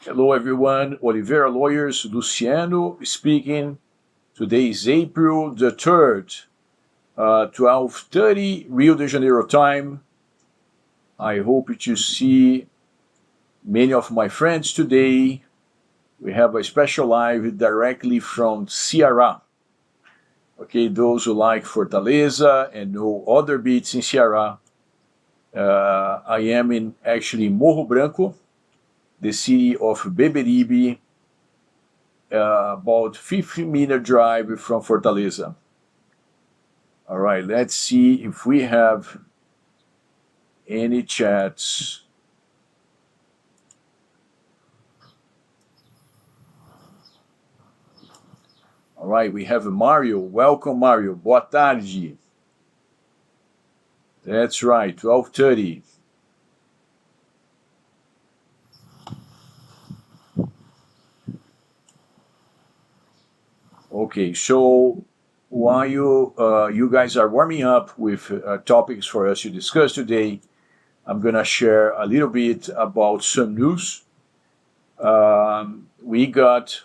Hello, everyone. Oliveira Lawyers, Luciano speaking. Today is April the 3rd, 12:30 Rio de Janeiro time. I hope to see many of my friends today. We have a special live directly from Ceará. Okay, those who like Fortaleza and know other beats in Ceará. I am in actually Morro Branco, the city of Beberibe, about 15-minute drive from Fortaleza. All right, let's see if we have any chats. All right, we have Mario. Welcome, Mario. Boa tarde. That's right, 12:30. Okay, so while you guys are warming up with topics for us to discuss today, I'm gonna share a little bit about some news. We got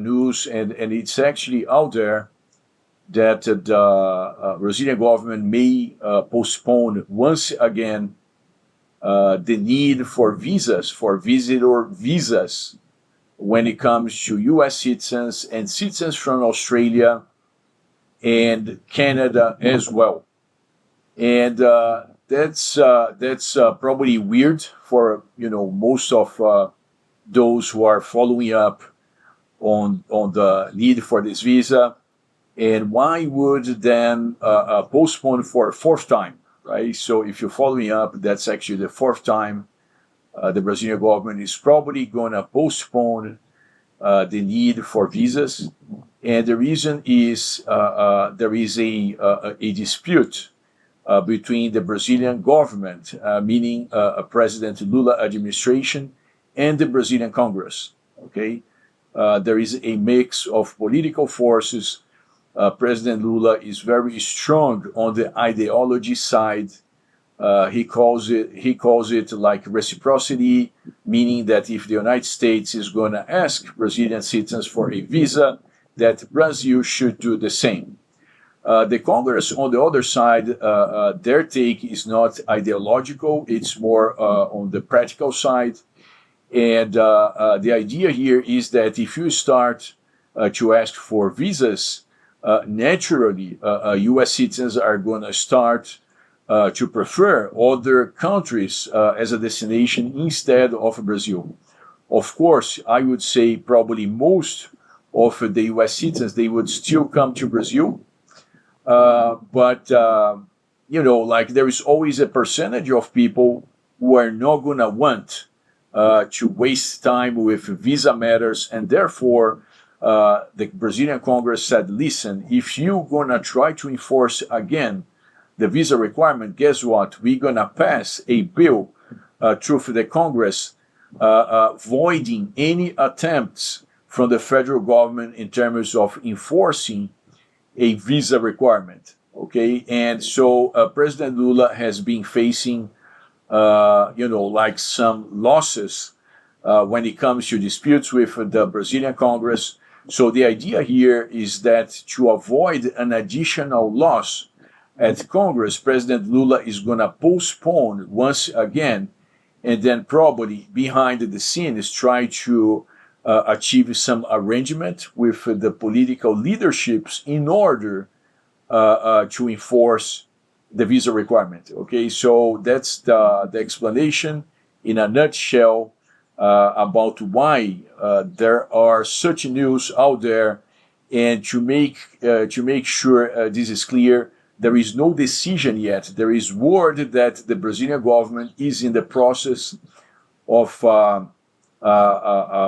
news, and it's actually out there that the Brazilian government may postpone once again the need for visas, for visitor visas, when it comes to U.S. citizens and citizens from Australia and Canada as well. And that's probably weird for most of those who are following up on the need for this visa. And why would then postpone for a fourth time, right? So if you're following up, that's actually the fourth time the Brazilian government is probably going to postpone the need for visas. And the reason is there is a dispute between the Brazilian government, meaning President Lula administration, and the Brazilian Congress. Okay, there is a mix of political forces. President Lula is very strong on the ideology side. He calls it like reciprocity, meaning that if the United States is going to ask Brazilian citizens for a visa, that Brazil should do the same. The Congress, on the other side, their take is not ideological; it's more on the practical side. And the idea here is that if you start to ask for visas, naturally, U.S. citizens are going to start to prefer other countries as a destination instead of Brazil. Of course, I would say probably most of the U.S. citizens, they would still come to Brazil, but like there is always a percentage of people who are not gonna want to waste time with visa matters, and therefore the Brazilian Congress said, "Listen, if you're gonna try to enforce again the visa requirement, guess what? We're gonna pass a bill through the Congress voiding any attempts from the federal government in terms of enforcing a visa requirement." Okay, and so President Lula has been facing, like some losses when it comes to disputes with the Brazilian Congress. So the idea here is that to avoid an additional loss at Congress, President Lula is going to postpone once again, and then probably behind the scenes try to achieve some arrangement with the political leaderships in order to enforce the visa requirement. Okay, so that's the explanation in a nutshell about why there are such news out there. And to make sure this is clear, there is no decision yet. There is word that the Brazilian government is in the process of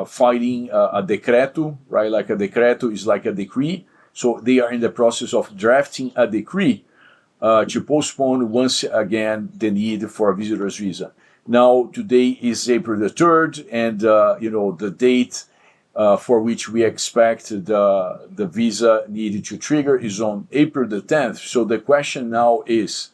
filing a decreto, right? Like a decreto is like a decree. So they are in the process of drafting a decree to postpone once again the need for a visitor's visa. Now, today is April the 3rd, and the date for which we expect the visa needed to trigger is on April the 10th. So the question now is,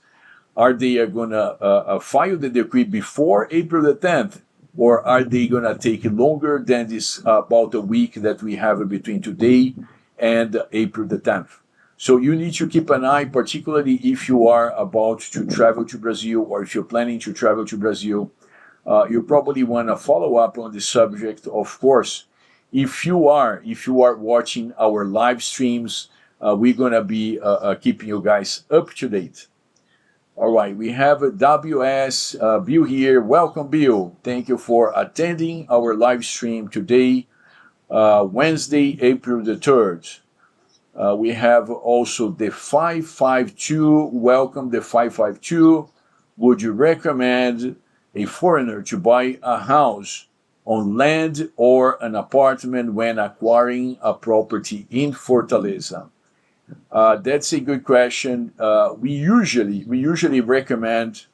are they going to file the decree before April the 10th? or are they going to take longer than this about a week that we have between today and April the 10th? So you need to keep an eye, particularly if you are about to travel to Brazil or if you're planning to travel to Brazil. You probably want to follow up on the subject, of course. If you are watching our live streams, we're gonna be keeping you guys up to date. All right, we have a WS Bill here. Welcome, Bill. Thank you for attending our live stream today, Wednesday, April the 3rd. We have also the 552. Welcome, the 552. Would you recommend a foreigner to buy a house on land or an apartment when acquiring a property in Fortaleza? That's a good question. We usually recommend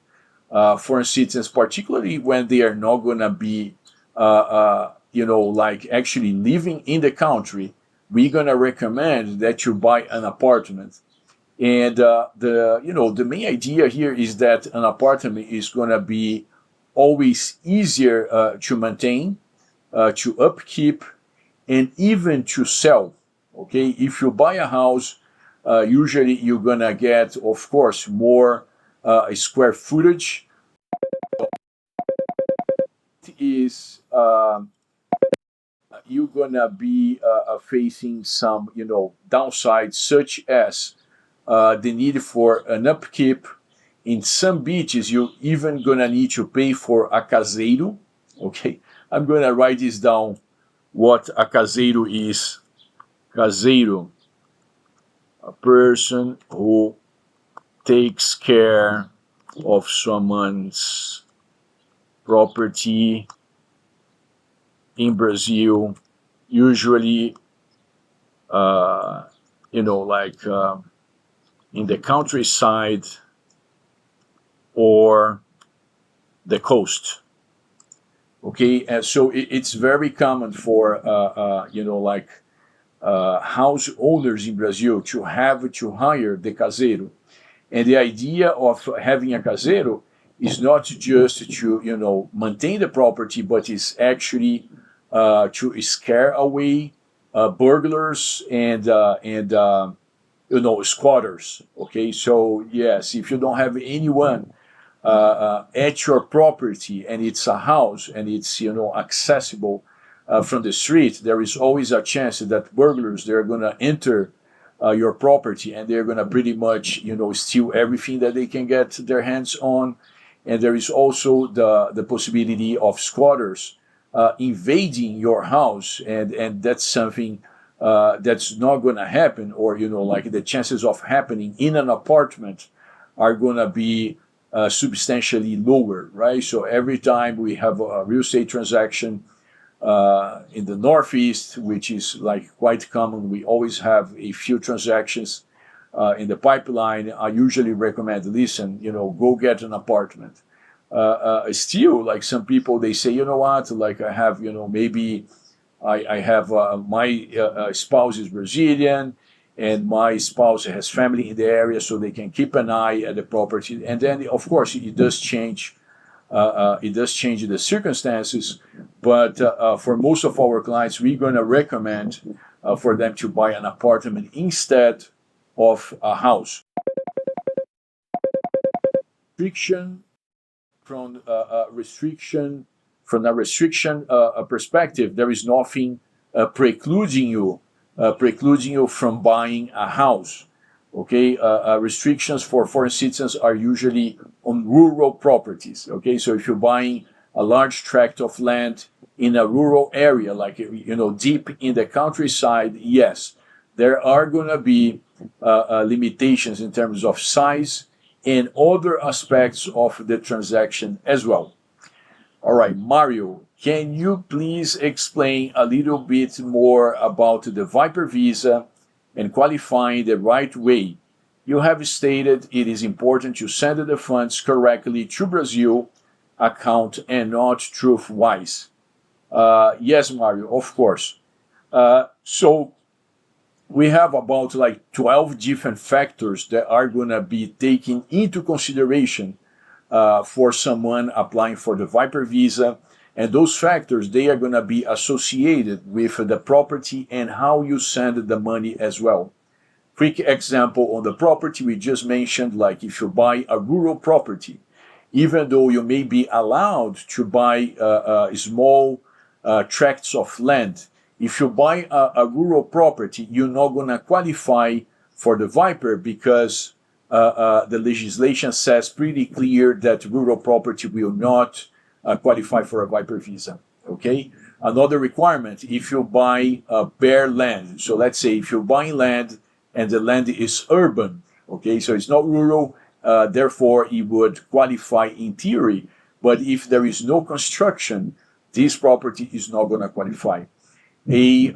foreign citizens, particularly when they are not going to be, like actually living in the country. We're going to recommend that you buy an apartment. And the main idea here is that an apartment is going to be always easier to maintain, to upkeep, and even to sell. Okay, if you buy a house, usually you're gonna get, of course, more square footage. Is you're gonna be facing some, downsides, such as the need for an upkeep. In some beaches, you're even gonna need to pay for a caseiro. Okay, I'm gonna write this down. What a caseiro is? Caseiro, a person who takes care of someone's property in Brazil, usually, in the countryside or the coast. Okay, and so it's very common for house owners in Brazil to have to hire the caseiro, and the idea of having a caseiro is not just to maintain the property, but is actually to scare away burglars and squatters. Okay, so yes, if you don't have anyone at your property and it's a house and it's accessible from the street, there is always a chance that burglars, they're going to enter your property and they're going to pretty much steal everything that they can get their hands on. And there is also the possibility of squatters invading your house, and that's something that's not going to happen, or the chances of happening in an apartment are going to be substantially lower, right? So every time we have a real estate transaction in the Northeast, which is quite common, we always have a few transactions in the pipeline. I usually recommend, listen, go get an apartment. Still, some people, they say, what, I have, maybe I have my spouse is Brazilian, and my spouse has family in the area, so they can keep an eye at the property. And then, of course, it does change. It does change the circumstances, but for most of our clients, we're going to recommend for them to buy an apartment instead of a house. Restriction from a restriction perspective, there is nothing precluding you from buying a house. Okay, restrictions for foreign citizens are usually on rural properties. Okay, so if you're buying a large tract of land in a rural area, deep in the countryside, yes, there are going to be limitations in terms of size and other aspects of the transaction as well. All right, Mario, can you please explain a little bit more about the Viper visa and qualifying the right way? You have stated it is important to send the funds correctly to Brazil account and not truth-wise. Yes, Mario, of course. So we have about 12 different factors that are going to be taken into consideration for someone applying for the Viper visa. And those factors, they are going to be associated with the property and how you send the money as well. Quick example on the property we just mentioned, like if you buy a rural property, even though you may be allowed to buy small tracts of land, if you buy a rural property, you're not going to qualify for the Viper because the legislation says pretty clear that rural property will not qualify for a Viper visa. Okay. Another requirement: if you buy bare land, so let's say if you buy land and the land is urban, okay, so it's not rural, therefore it would qualify in theory. But if there is no construction, this property is not going to qualify. A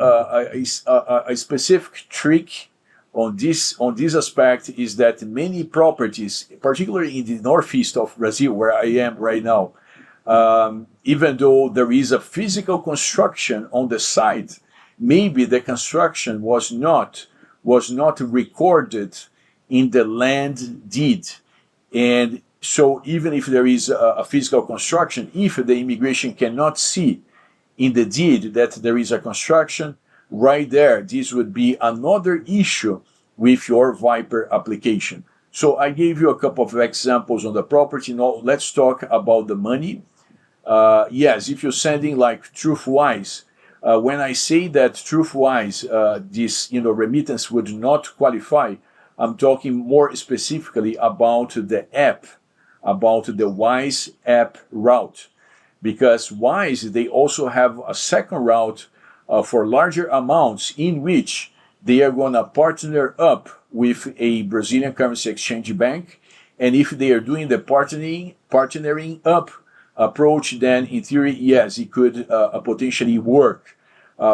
specific trick on this aspect is that many properties, particularly in the northeast of Brazil, where I am right now, even though there is a physical construction on the site, maybe the construction was not recorded in the land deed. And so even if there is a physical construction, if the immigration cannot see in the deed that there is a construction, right there, this would be another issue with your Viper application. So I gave you a couple of examples on the property. Now let's talk about the money. Yes, if you're sending like TruthWise, when I say that TruthWise, this remittance would not qualify, I'm talking more specifically about the app, about the Wise app route, because Wise, they also have a second route for larger amounts in which they are going to partner up with a Brazilian currency exchange bank. And if they are doing the partnering up approach, then in theory, yes, it could potentially work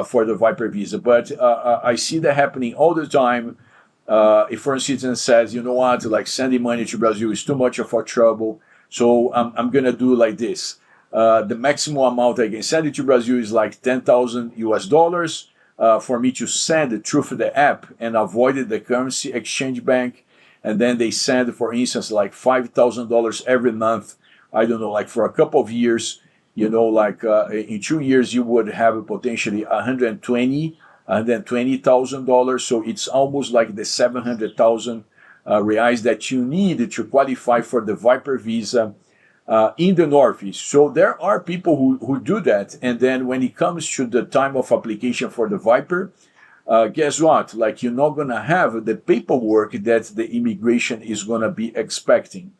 for the Viper visa. But I see that happening all the time. A foreign citizen says, you know what, like sending money to Brazil is too much of a trouble, so I'm going to do like this. The maximum amount I can send it to Brazil is like 10,000 US dollars for me to send it through the app and avoid the currency exchange bank. And then they send, for instance, like $5,000 every month. I don't know, like for a couple of years, like in 2 years, you would have potentially $120,000. So it's almost like the 700,000 reais that you need to qualify for the Viper visa in the Northeast. So there are people who do that. And then when it comes to the time of application for the Viper, guess what? Like you're not going to have the paperwork that the immigration is going to be expecting,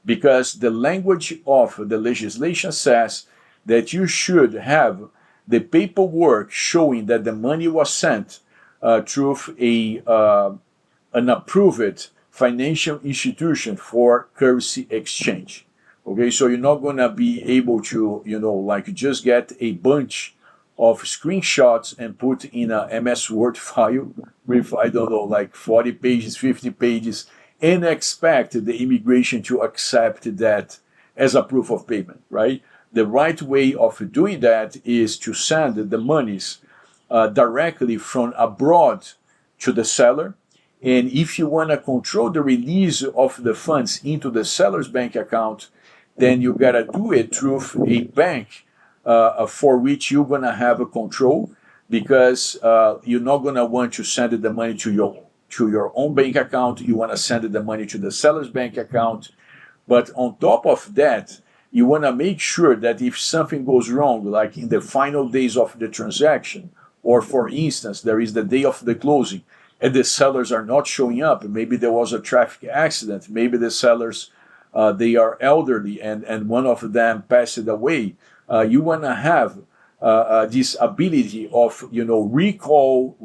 because the language of the legislation says that you should have the paperwork showing that the money was sent through an approved financial institution for currency exchange. Okay, so you're not going to be able to, like just get a bunch of screenshots and put in a MS Word file with, I don't know, like 40 pages, 50 pages, and expect the immigration to accept that as a proof of payment, right? The right way of doing that is to send the monies directly from abroad to the seller. And if you want to control the release of the funds into the seller's bank account, then you got to do it through a bank for which you're going to have a control, because you're not going to want to send the money to your own bank account. You want to send the money to the seller's bank account. But on top of that, you want to make sure that if something goes wrong, like in the final days of the transaction, or for instance, there is the day of the closing and the sellers are not showing up, maybe there was a traffic accident, maybe the sellers, they are elderly and one of them passed away, you want to have this ability of, recall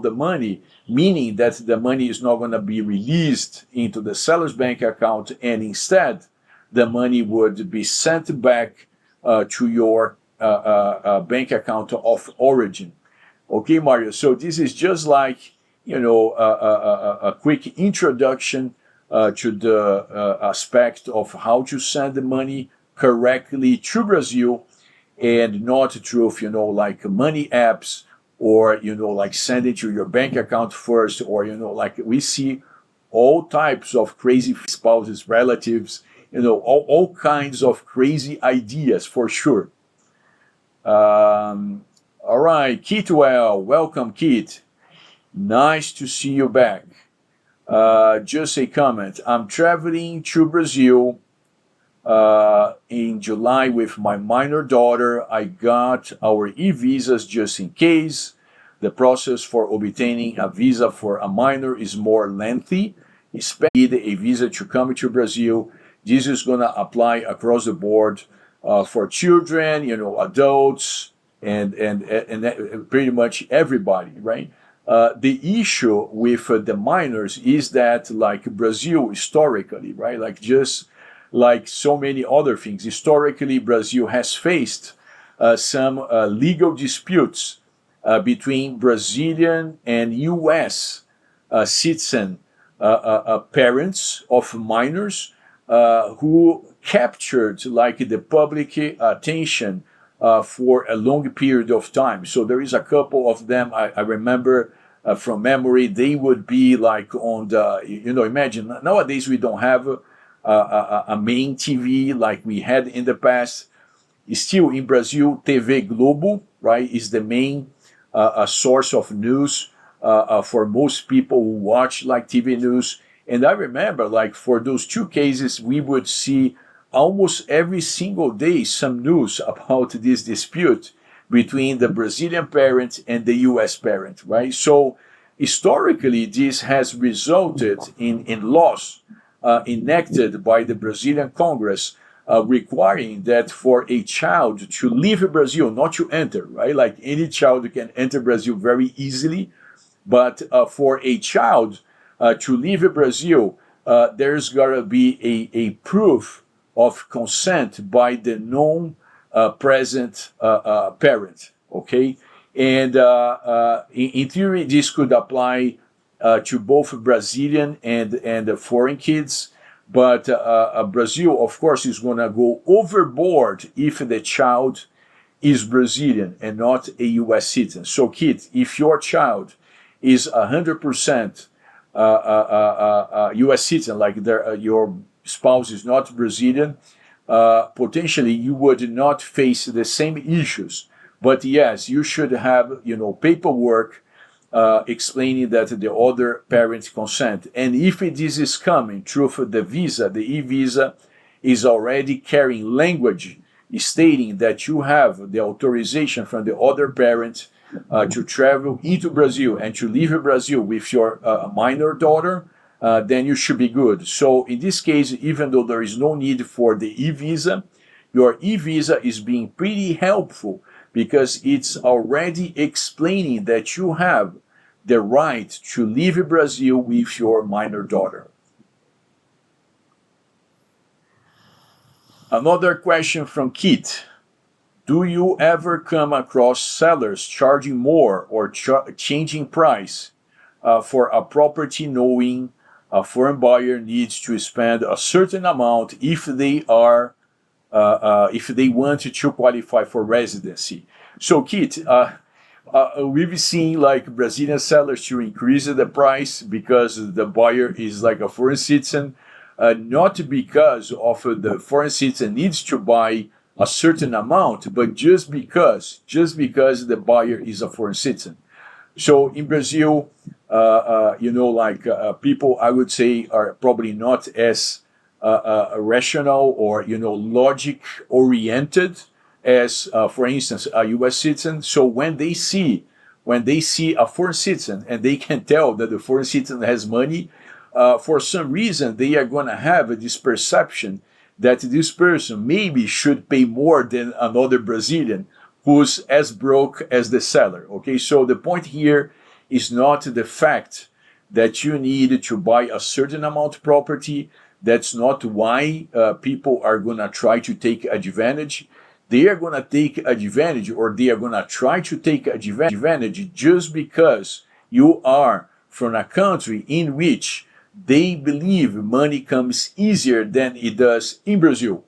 the money, meaning that the money is not going to be released into the seller's bank account, and instead the money would be sent back to your bank account of origin. Okay, Mario. So this is just like, a quick introduction to the aspect of how to send the money correctly to Brazil, and not through, like money apps, or, like send it to your bank account first, or, like we see all types of crazy spouses, relatives, all kinds of crazy ideas for sure. All right, Keithwell, welcome, Keith. Nice to see you back. Just a comment. I'm traveling to Brazil in July with my minor daughter. I got our e-visas just in case. The process for obtaining a visa for a minor is more lengthy, especially a visa to come to Brazil. This is going to apply across the board for children, adults, and pretty much everybody, right? The issue with the minors is that, like Brazil historically, right, like just like so many other things, historically Brazil has faced some legal disputes between Brazilian and U.S. Citizen parents of minors who captured like the public attention for a long period of time. So there is a couple of them I remember from memory. They would be like on the, imagine nowadays we don't have a main TV like we had in the past. Still in Brazil, TV Globo, right, is the main source of news for most people who watch like TV news. And I remember, like, for those two cases, we would see almost every single day some news about this dispute between the Brazilian parent and the US parent, right? So historically, this has resulted in laws enacted by the Brazilian Congress requiring that for a child to leave Brazil, not to enter, right? Like any child can enter Brazil very easily, but for a child to leave Brazil, there's got to be a proof of consent by the non-present parent, okay? And in theory, this could apply to both Brazilian and foreign kids. But Brazil, of course, is going to go overboard if the child is Brazilian and not a U.S. citizen. So, kid, if your child is 100% U.S. citizen, like your spouse is not Brazilian, potentially you would not face the same issues. But yes, you should have, paperwork explaining that the other parent consent. And if this is coming through the visa, the e-visa is already carrying language stating that you have the authorization from the other parent to travel into Brazil and to leave Brazil with your minor daughter, then you should be good. So in this case, even though there is no need for the e-visa, your e-visa is being pretty helpful because it's already explaining that you have the right to leave Brazil with your minor daughter. Another question from Keith. Do you ever come across sellers charging more or changing price for a property knowing a foreign buyer needs to spend a certain amount if they want to qualify for residency? So, Keith, we've seen like Brazilian sellers to increase the price because the buyer is like a foreign citizen, not because of the foreign citizen needs to buy a certain amount, but just because the buyer is a foreign citizen. So in Brazil, people I would say are probably not as rational or logic oriented as, for instance, a U.S. citizen. So when they see a foreign citizen and they can tell that the foreign citizen has money, for some reason they are going to have this perception that this person maybe should pay more than another Brazilian who's as broke as the seller. Okay, so the point here is not the fact that you need to buy a certain amount of property. That's not why people are going to try to take advantage. They are going to take advantage, or they are going to try to take advantage just because you are from a country in which they believe money comes easier than it does in Brazil.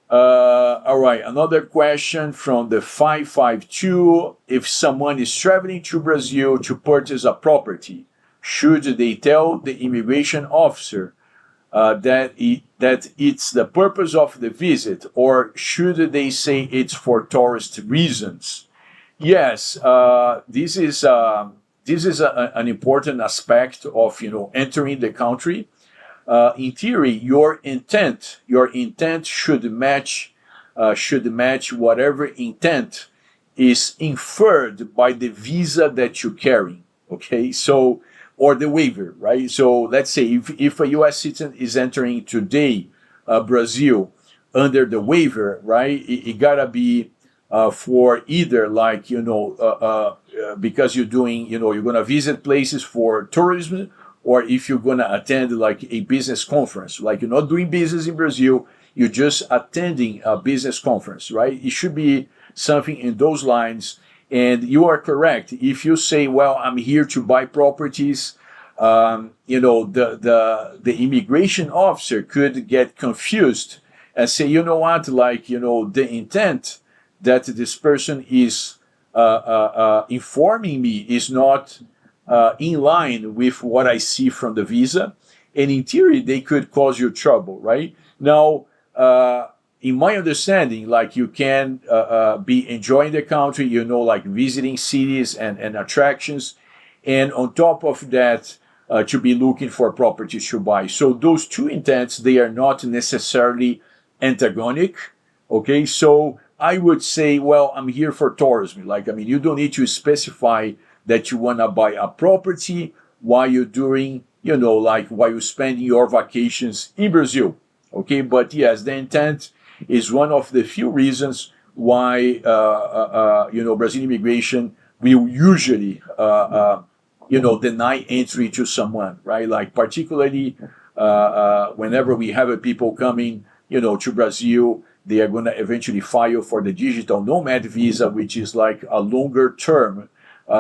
All right, another question from the 552. If someone is traveling to Brazil to purchase a property, should they tell the immigration officer that it's the purpose of the visit, or should they say it's for tourist reasons? Yes, this is an important aspect of entering the country. In theory, your intent should match whatever intent is inferred by the visa that you carry. Okay, so or the waiver, right? So let's say if a U.S. citizen is entering today Brazil under the waiver, right? It gotta be for either because you're doing you're gonna visit places for tourism, or if you're gonna attend like a business conference, like you're not doing business in Brazil, you're just attending a business conference, right? It should be something in those lines. And you are correct. If you say, well, I'm here to buy properties, the immigration officer could get confused and say, you know what, the intent that this person is informing me is not in line with what I see from the visa. And in theory, they could cause you trouble, right? Now, in my understanding, like you can be enjoying the country, like visiting cities and attractions, and on top of that, to be looking for properties to buy. So those two intents, they are not necessarily antagonic. Okay, so I would say, well, I'm here for tourism. You don't need to specify that you want to buy a property while you're doing, while you're spending your vacations in Brazil. Okay, but yes, the intent is one of the few reasons why Brazilian immigration will usually deny entry to someone, right? Like particularly whenever we have people coming to Brazil, they are going to eventually file for the digital nomad visa, which is like a longer term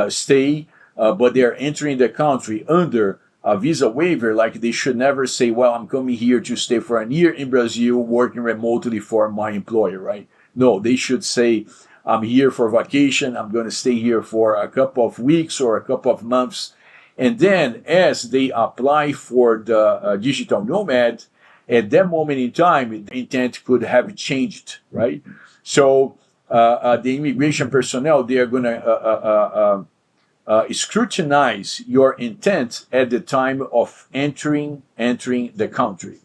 stay, but they are entering the country under a visa waiver. Like they should never say, well, I'm coming here to stay for a year in Brazil working remotely for my employer, right? No, they should say, I'm here for vacation. I'm going to stay here for a couple of weeks or a couple of months. And then as they apply for the digital nomad, at that moment in time, the intent could have changed, right? So the immigration personnel, they are going to scrutinize your intent at the time of entering the country.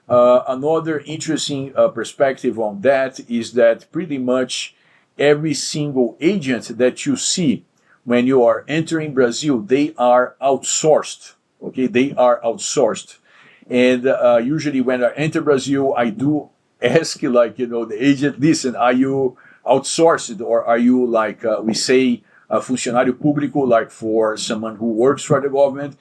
Another interesting perspective on that is that pretty much every single agent that you see when you are entering Brazil, they are outsourced. Okay, they are outsourced. And usually when I enter Brazil, I do ask the agent, listen, are you outsourced, or are you we say funcionário público, like for someone who works for the government?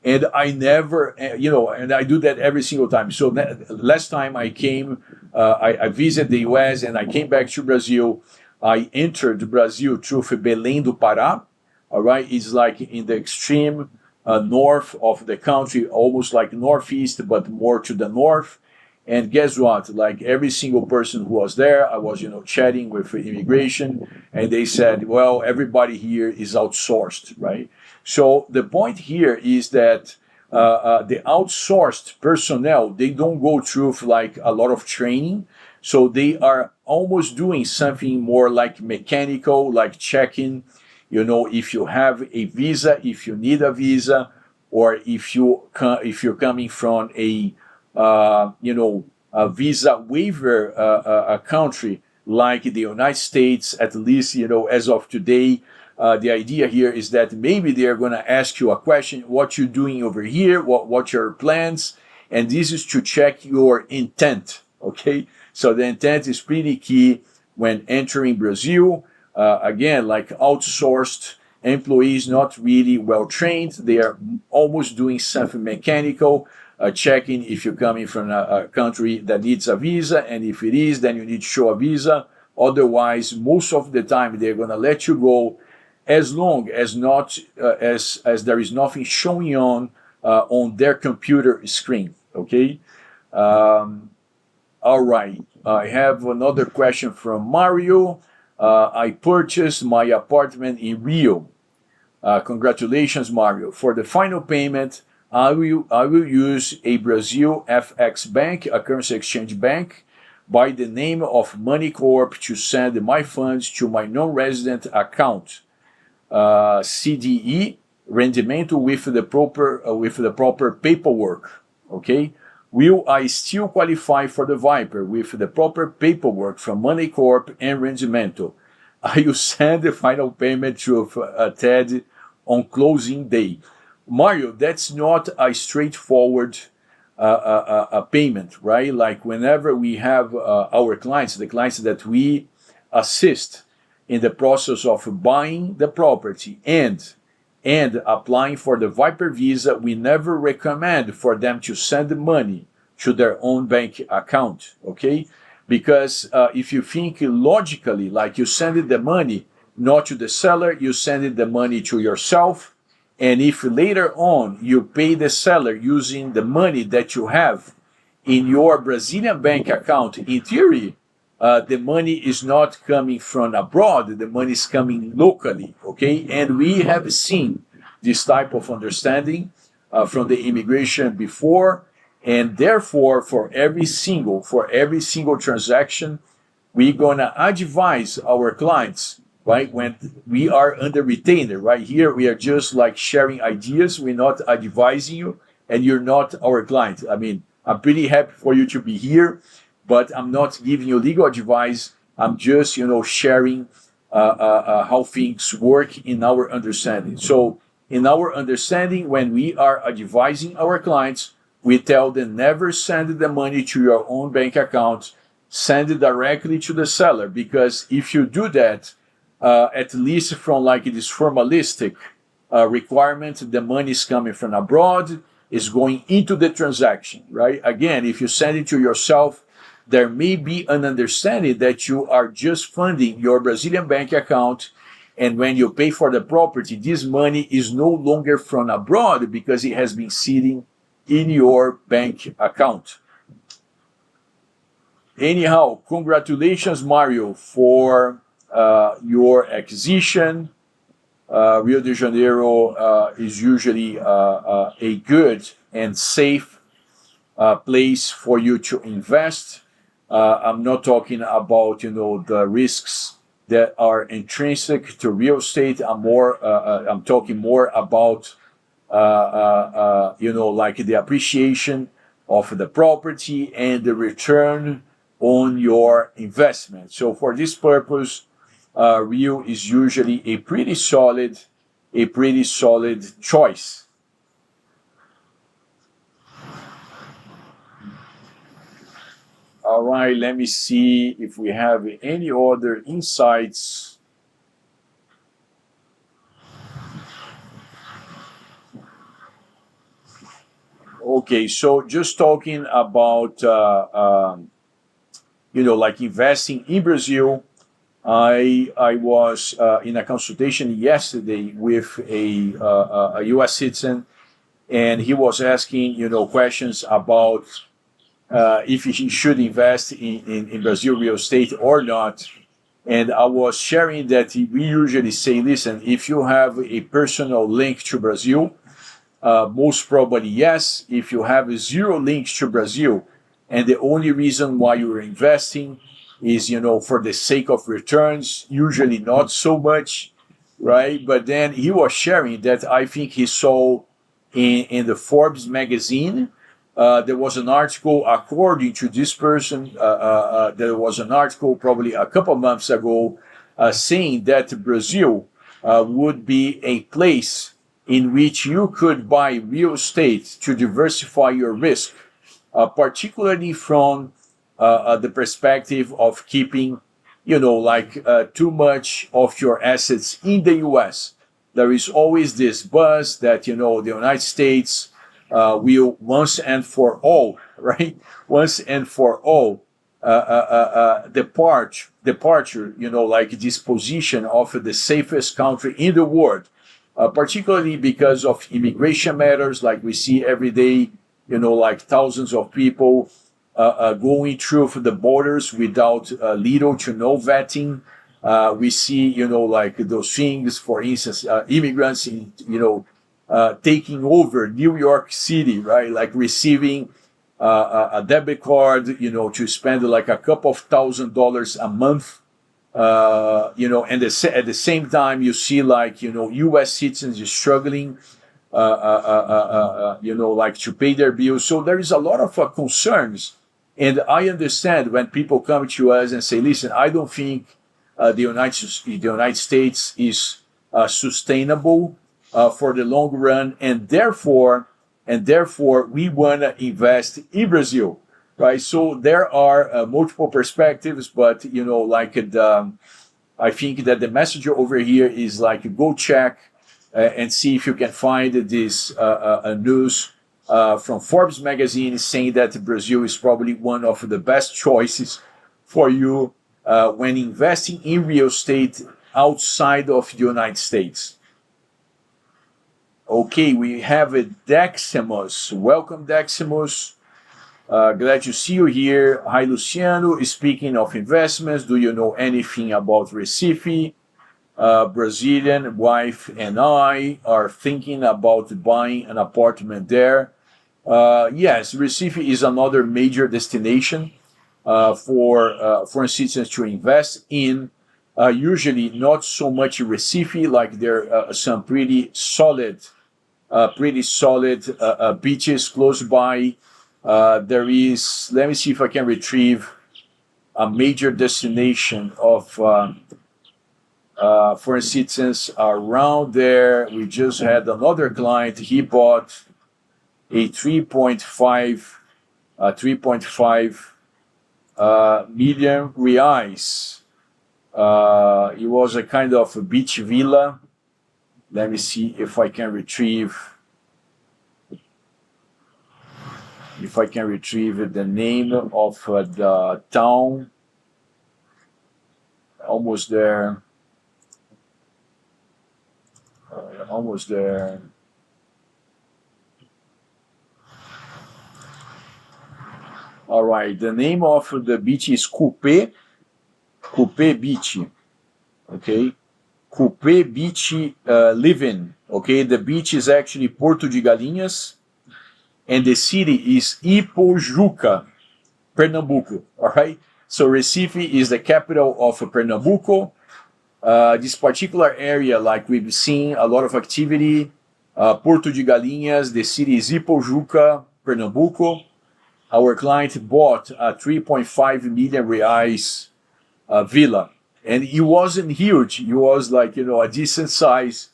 And I never, and I do that every single time. So last time I came, I visited the US and I came back to Brazil. I entered Brazil through Belém do Pará. All right, it's like in the extreme north of the country, almost like northeast, but more to the north. And guess what? Like every single person who was there, I was, chatting with immigration, and they said, well, everybody here is outsourced, right? So the point here is that the outsourced personnel, they don't go through like a lot of training. So they are almost doing something more like mechanical, like checking, if you have a visa, if you need a visa, or if you're coming from a visa waiver a country like the United States, at least, as of today. The idea here is that maybe they are going to ask you a question, what you're doing over here, what your plans, and this is to check your intent, okay? So the intent is pretty key when entering Brazil. Again, like outsourced employees, not really well trained. They are almost doing something mechanical, checking if you're coming from a country that needs a visa, and if it is, then you need to show a visa. Otherwise, most of the time, they're going to let you go as long as not as there is nothing showing on their computer screen. Okay. All right. I have another question from Mario. I purchased my apartment in Rio. Congratulations, Mario. For the final payment, I will use a Brazil FX bank, a currency exchange bank, by the name of Money Corp to send my funds to my non-resident account, CDE rendimento with the proper paperwork. Okay, will I still qualify for the Viper with the proper paperwork from Money Corp and rendimento? I will send the final payment to Ted on closing day. Mario, that's not a straightforward a payment, right? Like whenever we have our clients, the clients that we assist in the process of buying the property and applying for the Viper visa, we never recommend for them to send money to their own bank account, okay? Because if you think logically, like you send the money not to the seller, you send the money to yourself, and if later on you pay the seller using the money that you have in your Brazilian bank account, in theory, the money is not coming from abroad, the money is coming locally, okay? And we have seen this type of understanding from the immigration before, and therefore for every single transaction, we're gonna advise our clients, right? When we are under retainer, right? Here we are just like sharing ideas, we're not advising you, and you're not our client. I mean, I'm pretty happy for you to be here, but I'm not giving you legal advice. I'm just, sharing how things work in our understanding. So, in our understanding, when we are advising our clients, we tell them never send the money to your own bank account, send it directly to the seller, because if you do that, at least from like this formalistic requirement, the money is coming from abroad, is going into the transaction, right? Again, if you send it to yourself, there may be an understanding that you are just funding your Brazilian bank account, and when you pay for the property, this money is no longer from abroad because it has been sitting in your bank account. Anyhow, congratulations, Mario, for your acquisition. Rio de Janeiro is usually a good and safe place for you to invest. I'm not talking about the risks that are intrinsic to real estate. I'm talking more about like the appreciation of the property and the return on your investment. So for this purpose, Rio is usually a pretty solid choice. All right, let me see if we have any other insights. Okay, so just talking about like investing in Brazil. I was in a consultation yesterday with a U.S. citizen, and he was asking questions about if he should invest in Brazil real estate or not. And I was sharing that we usually say, listen, if you have a personal link to Brazil, most probably yes. If you have zero links to Brazil, and the only reason why you're investing is, for the sake of returns, usually not so much, right? But then he was sharing that I think he saw in the Forbes magazine, there was an article, according to this person, there was an article probably a couple months ago saying that Brazil would be a place in which you could buy real estate to diversify your risk, particularly from the perspective of keeping, too much of your assets in the U.S. There is always this buzz that, the United States will once and for all, right? Once and for all, departure, this position of the safest country in the world, particularly because of immigration matters, like we see every day, like thousands of people going through the borders without little to no vetting. We see, like those things, for instance, immigrants, taking over New York City, right? Like receiving a debit card, to spend like a couple of $1,000 a month, and at the same time you see like U.S. citizens is struggling, like to pay their bills. So there is a lot of concerns, and I understand when people come to us and say, "Listen, I don't think the United States is sustainable for the long run, and therefore we want to invest in Brazil." Right, so there are multiple perspectives, but I think that the message over here is like go check and see if you can find this news from Forbes magazine saying that Brazil is probably one of the best choices for you when investing in real estate outside of the United States. Okay, we have a Deximus. Welcome, Deximus. Glad to see you here. Hi, Luciano. Speaking of investments, do you know anything about Recife? Brazilian wife and I are thinking about buying an apartment there. Yes, Recife is another major destination for foreign citizens to invest in. Usually not so much Recife, like there are some pretty solid beaches close by. There is, let me see if I can retrieve a major destination of foreign citizens around there. We just had another client. He bought a 3.5 million reais. It was a kind of a beach villa. Let me see if I can retrieve the name of the town. Almost there. Almost there. All right. The name of the beach is Cupê Beach. Okay. Cupê Beach Living. Okay. The beach is actually Porto de Galinhas, and the city is Ipojuca, Pernambuco. All right. So Recife is the capital of Pernambuco. This particular area, like we've seen a lot of activity. Porto de Galinhas, the city is Ipojuca, Pernambuco. Our client bought a 3.5 million reais villa, and it wasn't huge. It was like a decent size,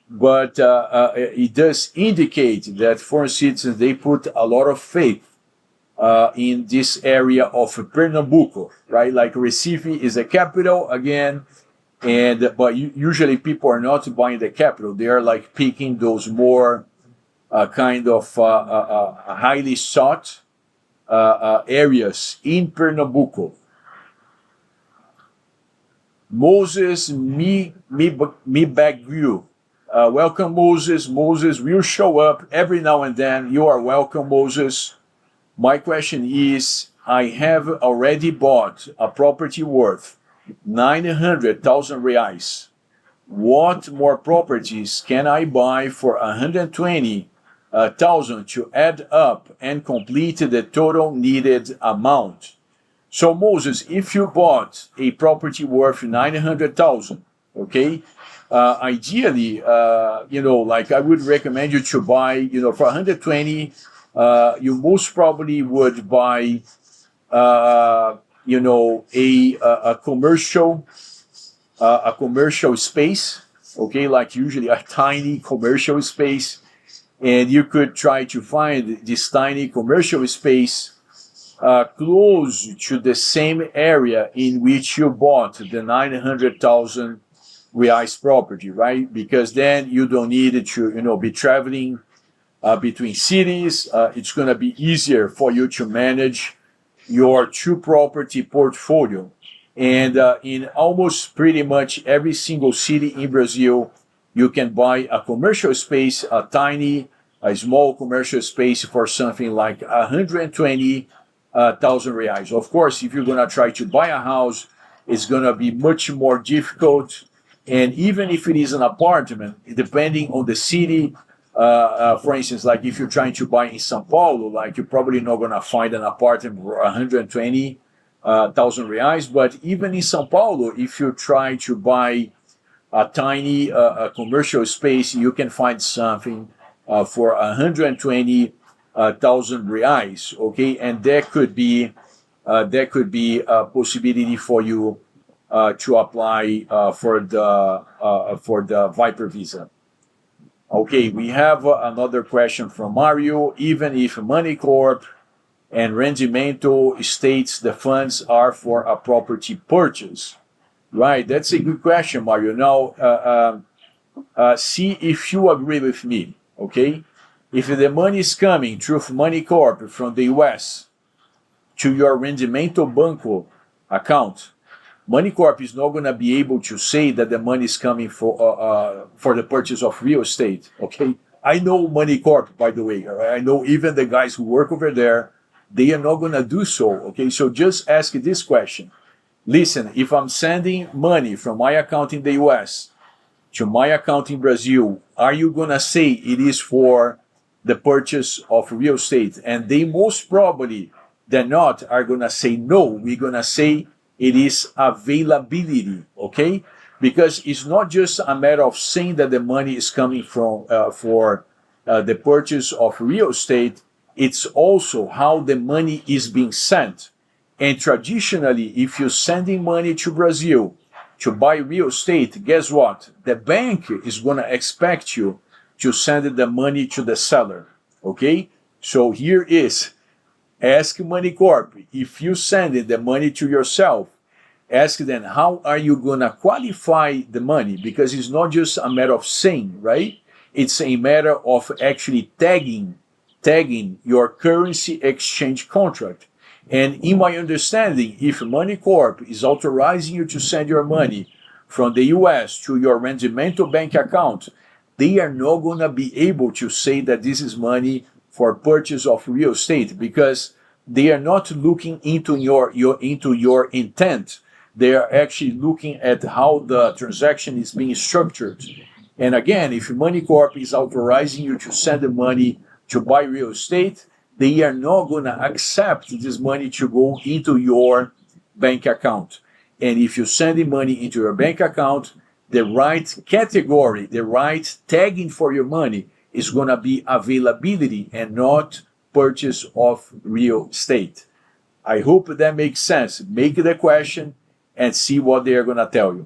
but it does indicate that foreign citizens, they put a lot of faith in this area of Pernambuco, right? Like Recife is the capital again. But usually people are not buying the capital. They are like picking those more kind of highly sought areas in Pernambuco. Moses Mibagyu. Welcome, Moses. Moses will show up every now and then. You are welcome, Moses. My question is, I have already bought a property worth 900,000 reais. What more properties can I buy for 120,000 to add up and complete the total needed amount? So Moses, if you bought a property worth 900,000, okay, ideally, like I would recommend you to buy, for 120, you most probably would buy a commercial space, okay, like usually a tiny commercial space, and you could try to find this tiny commercial space close to the same area in which you bought the 900,000 reais property, right? Because then you don't need to be traveling between cities. It's going to be easier for you to manage your two property portfolio. And in almost pretty much every single city in Brazil, you can buy a commercial space, a small commercial space for something like 120,000 reais. Of course, if you're going to try to buy a house, it's going to be much more difficult. And even if it is an apartment, depending on the city, For instance, like if you're trying to buy in São Paulo, like you're probably not going to find an apartment for 120,000 reais. But even in São Paulo, if you try to buy a tiny commercial space, you can find something for 120,000 reais. Okay, and that could be a possibility for you to apply for the Viper visa. Okay, we have another question from Mario. Even if Money Corp and Rendimento states the funds are for a property purchase, right? That's a good question, Mario. Now, see if you agree with me. Okay, if the money is coming through Money Corp from the U.S. to your Rendimento Banco account, Money Corp is not going to be able to say that the money is coming for the purchase of real estate. Okay, I know Money Corp, by the way. I know even the guys who work over there, they are not going to do so. Okay, so just ask this question. Listen, if I'm sending money from my account in the U.S. to my account in Brazil, are you going to say it is for the purchase of real estate? And they most probably than not are going to say no. We're going to say it is availability, okay? Because it's not just a matter of saying that the money is coming from for the purchase of real estate. It's also how the money is being sent. And traditionally, if you're sending money to Brazil to buy real estate, guess what? The bank is going to expect you to send the money to the seller, okay? So here is, ask Money Corp, if you send the money to yourself, ask them how are you going to qualify the money, because it's not just a matter of saying, right? It's a matter of actually tagging your currency exchange contract. And in my understanding, if Money Corp is authorizing you to send your money from the US to your Rendimento bank account, they are not going to be able to say that this is money for purchase of real estate, because they are not looking into your intent. They are actually looking at how the transaction is being structured. And again, if Money Corp is authorizing you to send the money to buy real estate, they are not going to accept this money to go into your bank account. And if you send the money into your bank account, the right category, the right tagging for your money is going to be availability and not purchase of real estate. I hope that makes sense. Make the question and see what they are going to tell you.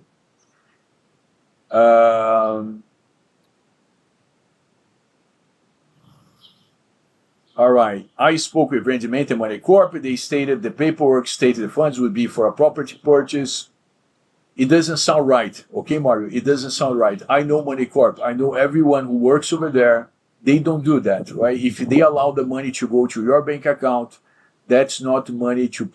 All right. I spoke with Rendimento Money Corp. They stated the paperwork stated the funds would be for a property purchase. It doesn't sound right. Okay, Mario, it doesn't sound right. I know Money Corp. I know everyone who works over there. They don't do that, right? If they allow the money to go to your bank account, that's not money to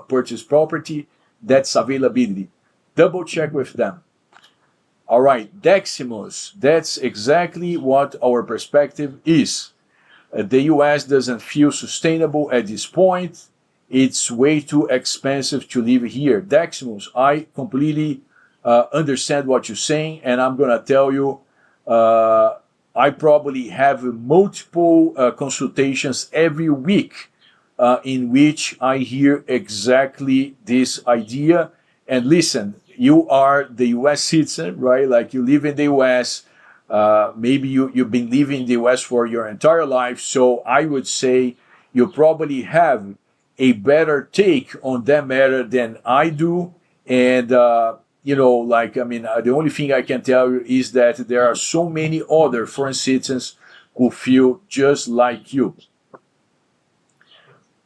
purchase property. That's availability. Double check with them. All right, Deximus. That's exactly what our perspective is. The U.S. doesn't feel sustainable at this point. It's way too expensive to live here. Deximus, I completely understand what you're saying, and I'm going to tell you, I probably have multiple consultations every week in which I hear exactly this idea. And listen, you are the U.S. citizen, right? Like you live in the U.S., maybe you've been living in the US for your entire life. So I would say you probably have a better take on that matter than I do. And, the only thing I can tell you is that there are so many other foreign citizens who feel just like you.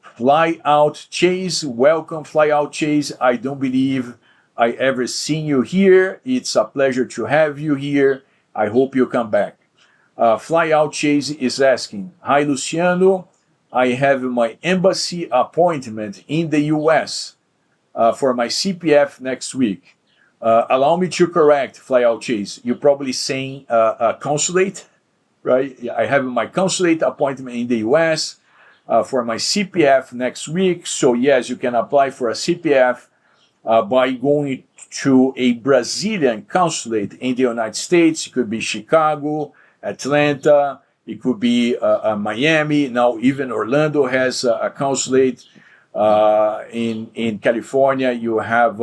Fly Out Chase, welcome, Fly Out Chase. I don't believe I ever seen you here. It's a pleasure to have you here. I hope you come back. Fly Out Chase is asking, hi Luciano, I have my embassy appointment in the US for my CPF next week. Allow me to correct, Fly Out Chase. You're probably saying consulate, right? Yeah, I have my consulate appointment in the US for my CPF next week. So yes, you can apply for a CPF by going to a Brazilian consulate in the United States. It could be Chicago, Atlanta, it could be Miami. Now even Orlando has a consulate. In California, you have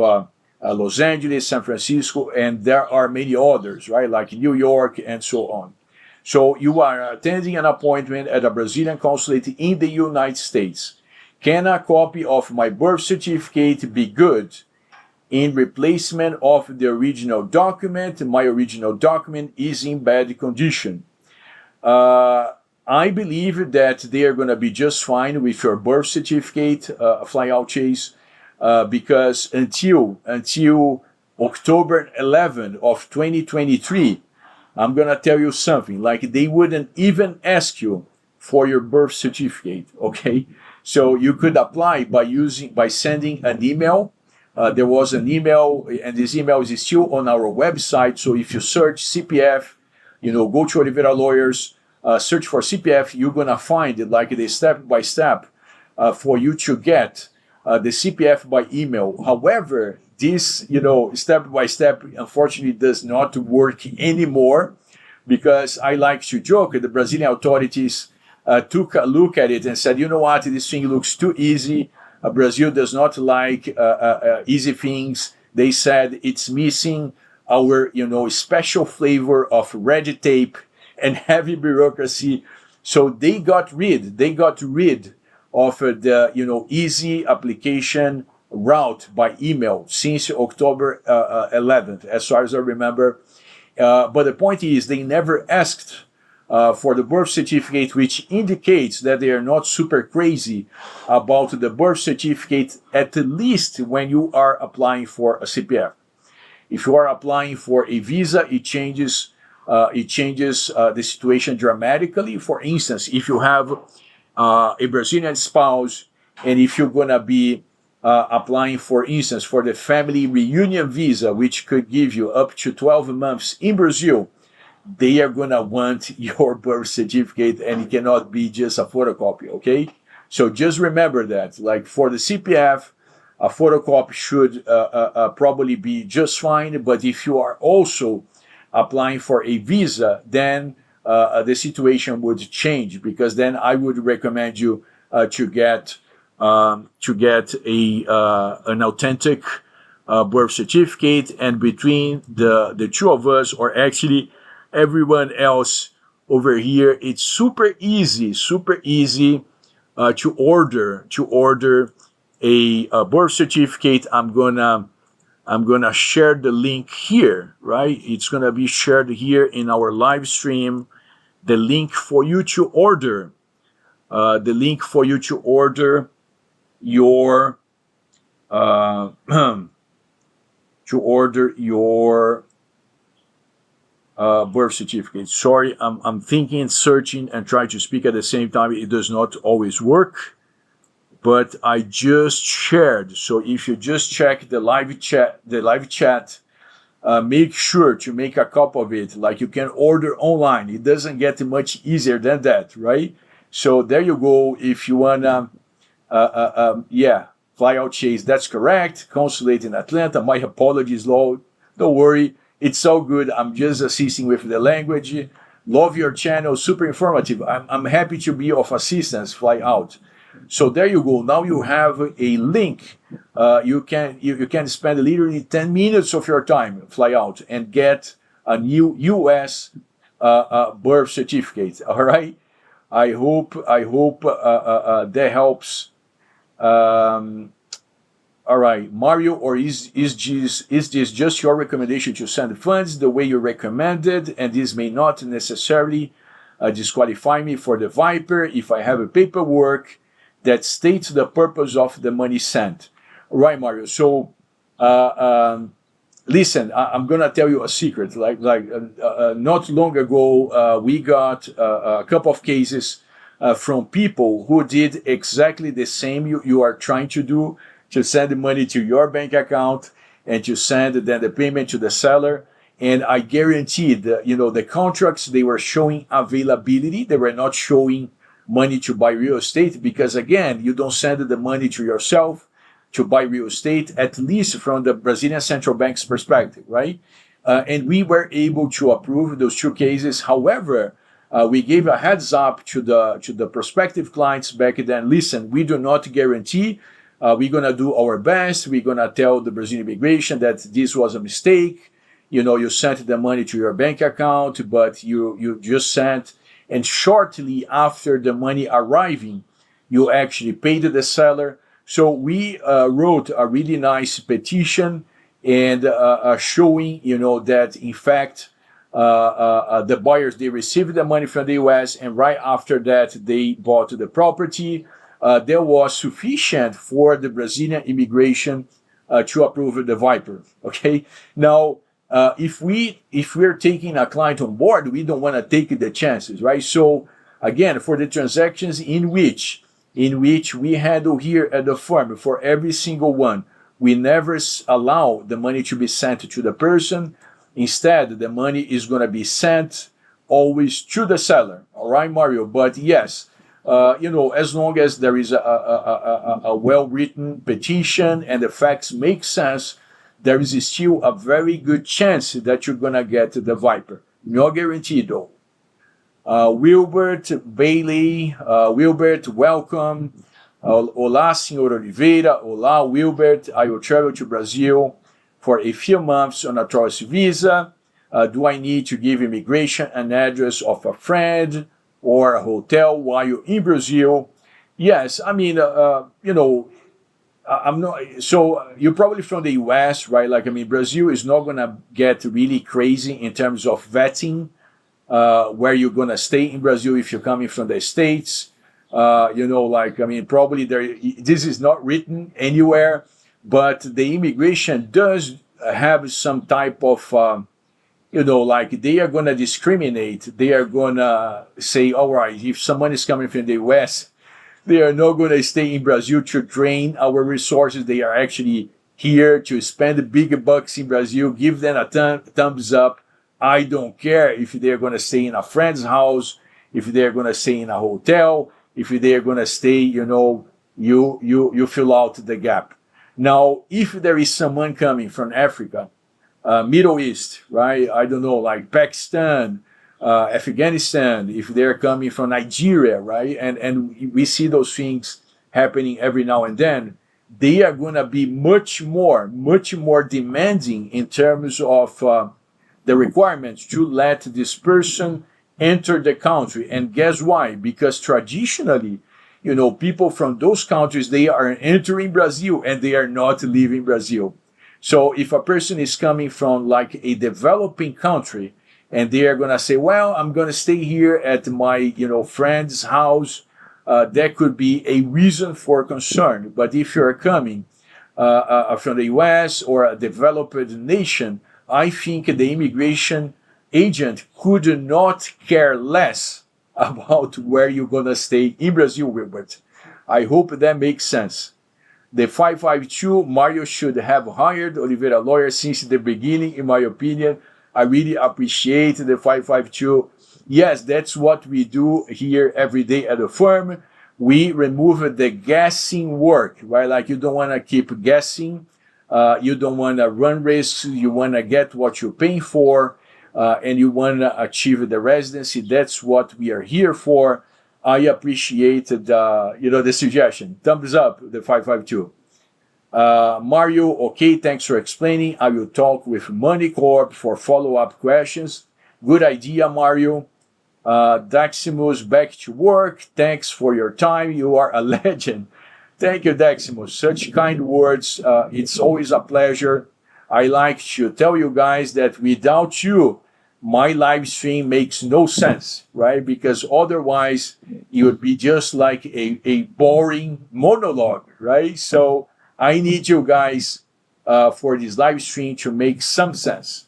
Los Angeles, San Francisco, and there are many others, right? Like New York and so on. So you are attending an appointment at a Brazilian consulate in the United States. Can a copy of my birth certificate be good in replacement of the original document? My original document is in bad condition. I believe that they are going to be just fine with your birth certificate, fly out Chase, because until October 11th of 2023, I'm going to tell you something, like they wouldn't even ask you for your birth certificate, okay? So you could apply by sending an email. There was an email, and this email is still on our website. So if you search CPF, go to Oliveira Lawyers, search for CPF, you're gonna find it, like the step by step for you to get the CPF by email. However, this step by step unfortunately does not work anymore, because I like to joke, the Brazilian authorities took a look at it and said, you know what, this thing looks too easy. Brazil does not like easy things. They said it's missing our special flavor of red tape and heavy bureaucracy. So they got rid of the easy application route by email since October 11th, as far as I remember. But the point is, they never asked for the birth certificate, which indicates that they are not super crazy about the birth certificate, at least when you are applying for a CPF. If you are applying for a visa, it changes the situation dramatically. For instance, if you have a Brazilian spouse, and if you're going to be applying, for instance, for the family reunion visa, which could give you up to 12 months in Brazil, they are going to want your birth certificate, and it cannot be just a photocopy, okay? So just remember that, like for the CPF, a photocopy should probably be just fine. But if you are also applying for a visa, then the situation would change, because then I would recommend you to get an authentic birth certificate. And between the two of us, or actually everyone else over here, it's super easy to order a birth certificate. I'm gonna share the link here, right? It's gonna be shared here in our live stream. The link for you to order, your birth certificate. Sorry, I'm thinking, searching, and trying to speak at the same time. It does not always work, but I just shared. So if you just check the live chat, make sure to make a copy of it. Like, you can order online. It doesn't get much easier than that, right? So there you go. If you wanna, fly out Chase. That's correct. Consulate in Atlanta. My apologies, Lord. Don't worry. It's all good. I'm just assisting with the language. Love your channel. Super informative. I'm happy to be of assistance. Fly out. So there you go. Now you have a link. You can spend literally 10 minutes of your time, fly out, and get a new U.S. Birth certificate. All right. I hope that helps. All right, Mario, or is this just your recommendation to send funds the way you recommended, and this may not necessarily disqualify me for the Viper if I have a paperwork that states the purpose of the money sent? Right, Mario. So, listen, I'm gonna tell you a secret. Not long ago, we got a couple of cases from people who did exactly the same you are trying to do, to send the money to your bank account and to send then the payment to the seller. And I guarantee the contracts, they were showing availability. They were not showing money to buy real estate, because again, you don't send the money to yourself to buy real estate, at least from the Brazilian central bank's perspective, right? And we were able to approve those two cases. However, we gave a heads up to the prospective clients back then. Listen, we do not guarantee. We're gonna do our best. We're gonna tell the Brazilian immigration that this was a mistake. You sent the money to your bank account, but you just sent. And shortly after the money arriving, you actually paid the seller. So we wrote a really nice petition and showing, that in fact the buyers, they received the money from the U.S. and right after that they bought the property. There was sufficient for the Brazilian immigration to approve the Viper. Okay, now. If we're taking a client on board, we don't want to take the chances, right? So again, for the transactions in which we handle here at the firm, for every single one, we never allow the money to be sent to the person. Instead, the money is going to be sent always to the seller. All right, Mario. But yes, as long as there is a well-written petition and the facts make sense, there is still a very good chance that you're going to get the Viper. No guarantee, though. Wilbert Bailey. Wilbert, welcome. Olá, Senhor Oliveira. Olá, Wilbert. I will travel to Brazil for a few months on a tourist visa. Do I need to give immigration an address of a friend or a hotel while in Brazil? Yes, I mean, I'm not. So you're probably from the U.S., right? Brazil is not gonna get really crazy in terms of vetting where you're gonna stay in Brazil if you're coming from the States. Probably this is not written anywhere, but the immigration does have some type of, they are gonna discriminate. They are gonna say, all right, if someone is coming from the U.S. They are not going to stay in Brazil to drain our resources. They are actually here to spend big bucks in Brazil. Give them a thumbs up. I don't care if they're going to stay in a friend's house, if they're going to stay in a hotel, if they're going to stay, you fill out the gap. Now, if there is someone coming from Africa, Middle East, right? I don't know, like Pakistan, Afghanistan, if they're coming from Nigeria, right? And we see those things happening every now and then. They are going to be much more demanding in terms of the requirements to let this person enter the country. And guess why? Because traditionally, people from those countries, they are entering Brazil and they are not leaving Brazil. So if a person is coming from like a developing country, and they are going to say, well, I'm going to stay here at my, friend's house. That could be a reason for concern. But if you're coming from the U.S. or a developed nation, I think the immigration agent could not care less about where you're going to stay in Brazil, Wilbert. I hope that makes sense. The 552, Mario should have hired Oliveira Lawyer since the beginning, in my opinion. I really appreciate the 552. Yes, that's what we do here every day at the firm. We remove the guessing work, right? Like you don't want to keep guessing. You don't want to run risks. You want to get what you're paying for, and you want to achieve the residency. That's what we are here for. I appreciate the suggestion. Thumbs up, the 552. Mario, okay, thanks for explaining. I will talk with Money Corp for follow-up questions. Good idea, Mario. Daximus, back to work. Thanks for your time. You are a legend. Thank you, Daximus. Such kind words. It's always a pleasure. I like to tell you guys that without you, my live stream makes no sense, right? Because otherwise, it would be just like a boring monologue, right? So I need you guys for this live stream to make some sense.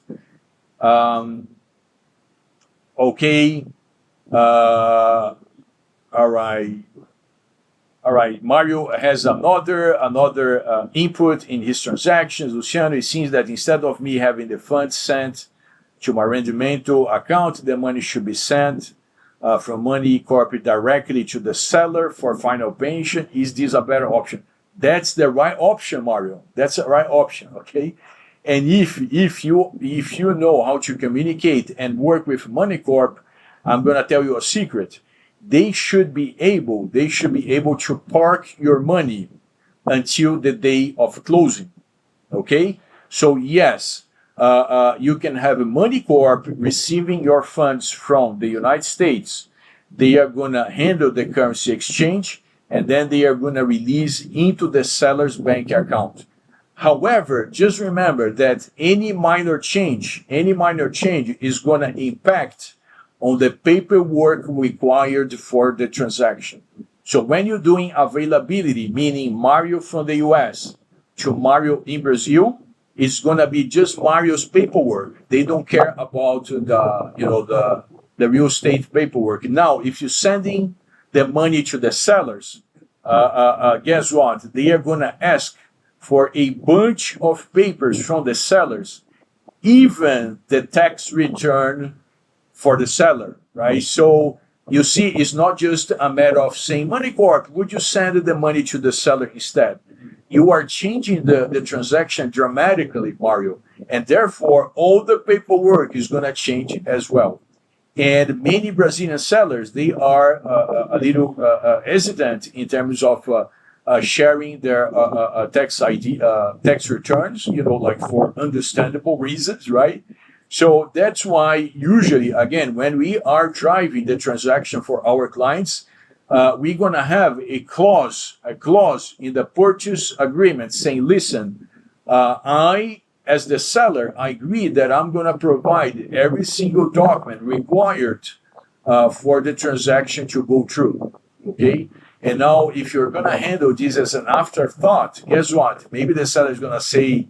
Okay. All right. Mario has another input in his transactions. Luciano, it seems that instead of me having the funds sent to my rendimento account, the money should be sent from Money Corp directly to the seller for final payment. Is this a better option? That's the right option, Mario. That's the right option, okay? And if you know how to communicate and work with MoneyCorp, I'm gonna tell you a secret. They should be able to park your money until the day of closing. Okay, so yes, you can have a MoneyCorp receiving your funds from the United States. They are gonna handle the currency exchange, and then they are gonna release into the seller's bank account. However, just remember that any minor change is going to impact on the paperwork required for the transaction. So when you're doing availability, meaning Mario from the US to Mario in Brazil, it's going to be just Mario's paperwork. They don't care about the real estate paperwork. Now, if you're sending the money to the sellers, guess what? They are going to ask for a bunch of papers from the sellers, even the tax return for the seller, right? So you see, it's not just a matter of saying, MoneyCorp, would you send the money to the seller instead? You are changing the transaction dramatically, Mario, and therefore all the paperwork is going to change as well. And many Brazilian sellers, they are a little hesitant in terms of sharing their tax returns, like for understandable reasons, right? So that's why usually, again, when we are driving the transaction for our clients, we're gonna have a clause in the purchase agreement saying, listen, I, as the seller, I agree that I'm gonna provide every single document required for the transaction to go through. Okay. And now, if you're gonna handle this as an afterthought, guess what? Maybe the seller is gonna say,